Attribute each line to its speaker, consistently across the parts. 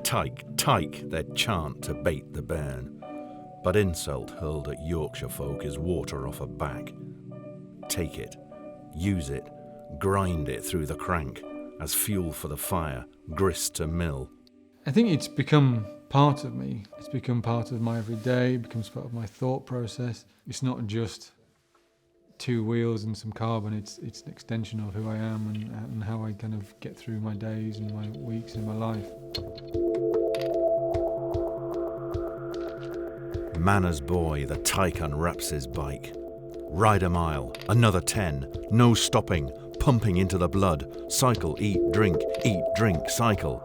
Speaker 1: Tyke, Tyke, they'd chant to bait the bairn. But insult hurled at Yorkshire folk is water off a back. Take it, use it, grind it through the crank, as fuel for the fire, grist to mill.
Speaker 2: I think it's become part of me. It's become part of my everyday, it becomes part of my thought process. It's not just two wheels and some carbon, it's an extension of who I am and how I kind of get through my days and my weeks and my life.
Speaker 1: Manner's boy, the Tyke unwraps his bike. Ride a mile, another 10, no stopping, pumping into the blood. Cycle, eat, drink, cycle.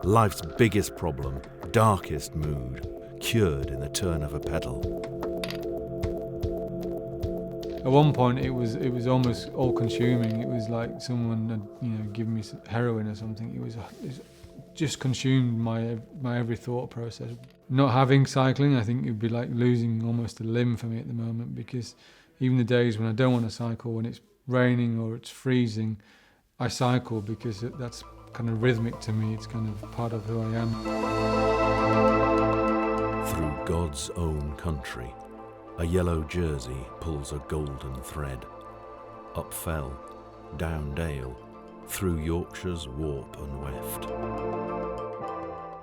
Speaker 1: Life's biggest problem, darkest mood, cured in the turn of a pedal.
Speaker 2: At one point, it was almost all-consuming. It was like someone had, given me some heroin or something. It was just consumed my every thought process. Not having cycling, I think it would be like losing almost a limb for me at the moment, because even the days when I don't want to cycle, when it's raining or it's freezing, I cycle because that's kind of rhythmic to me. It's kind of part of who I am.
Speaker 1: Through God's own country, a yellow jersey pulls a golden thread. Up fell, down dale, through Yorkshire's warp and weft.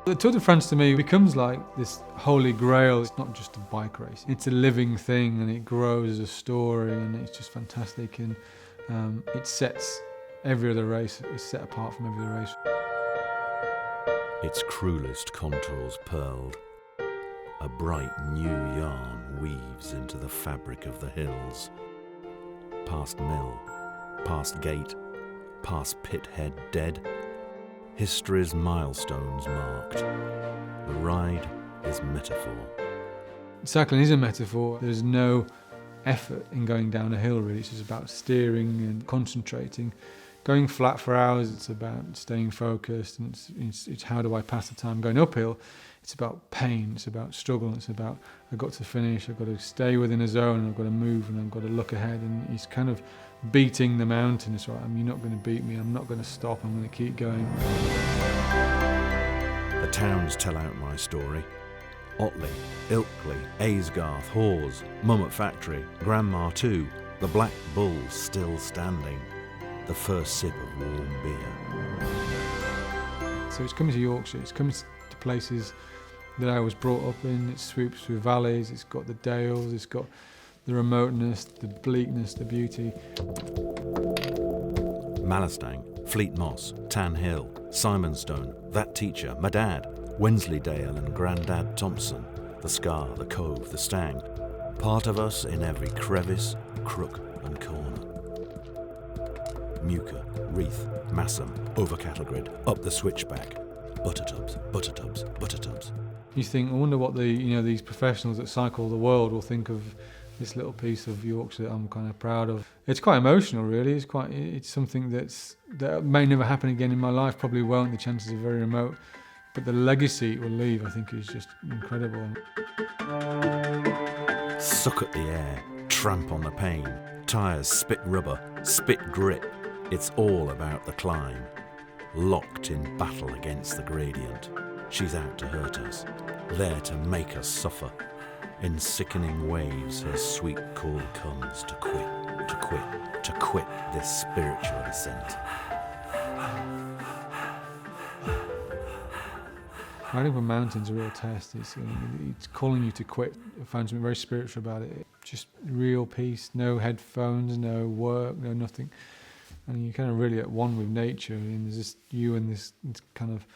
Speaker 2: The Tour de France to me becomes like this holy grail. It's not just a bike race. It's a living thing and it grows as a story and it's just fantastic, and it sets every other race, is set apart from every other race.
Speaker 1: Its cruelest contours pearled. A bright new yarn weaves into the fabric of the hills. Past mill, past gate, past pithead dead. History's milestones marked. The ride is metaphor.
Speaker 2: Cycling is a metaphor. There's no effort in going down a hill, really. It's just about steering and concentrating. Going flat for hours, it's about staying focused, and it's how do I pass the time. Going uphill, it's about pain, it's about struggle, it's about I've got to finish, I've got to stay within a zone, I've got to move, and I've got to look ahead. And it's kind of beating the mountain. It's right, you're not going to beat me, I'm not going to stop, I'm going to keep going.
Speaker 1: The towns tell out my story. Otley, Ilkley, Aysgarth, Hawes, Mummet Factory, Grandma too, the Black Bull still standing. The first sip of warm beer.
Speaker 2: So it's coming to Yorkshire, it's coming to places that I was brought up in. It swoops through valleys, it's got the dales, it's got the remoteness, the bleakness, the beauty.
Speaker 1: Malastang, Fleet Moss, Tan Hill, Simonstone, that teacher, my dad, Wensleydale and Grandad Thompson, the Scar, the Cove, the Stang. Part of us in every crevice, crook and corner. Muka, Reeth, Massam, over Cattlegrid, up the switchback. Buttertubs, Buttertubs, Buttertubs.
Speaker 2: You think, I wonder what these professionals that cycle the world will think of this little piece of Yorkshire that I'm kind of proud of. It's quite emotional, really. It's something that may never happen again in my life. Probably won't. The chances are very remote. But the legacy it will leave, I think, is just incredible.
Speaker 1: Suck at the air, tramp on the pain. Tyres spit rubber, spit grit. It's all about the climb. Locked in battle against the gradient. She's out to hurt us, there to make us suffer. In sickening waves, her sweet call comes to quit, to quit, to quit this spiritual ascent.
Speaker 2: Riding for mountains is a real test. It's calling you to quit. I find something very spiritual about it. Just real peace, no headphones, no work, no nothing. And you're kind of really at one with nature. And there's just you and this kind of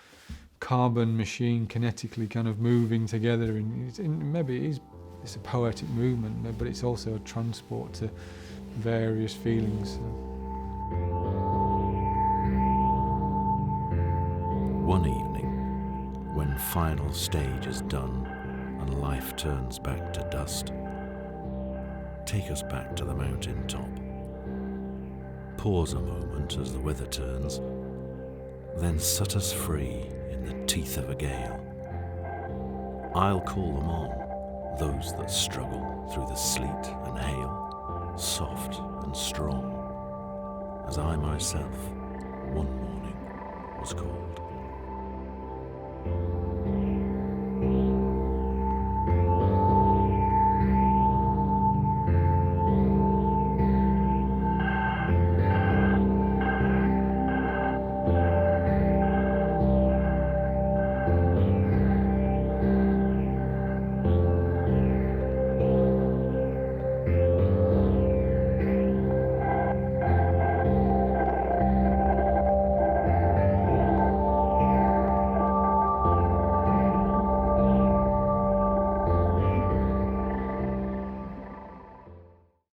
Speaker 2: carbon machine kinetically kind of moving together. And maybe it's a poetic movement, but it's also a transport to various feelings.
Speaker 1: One evening, when final stage is done and life turns back to dust, take us back to the mountain top. Pause a moment as the weather turns, then set us free in the teeth of a gale. I'll call them on, those that struggle through the sleet and hail, soft and strong, as I myself one morning was called.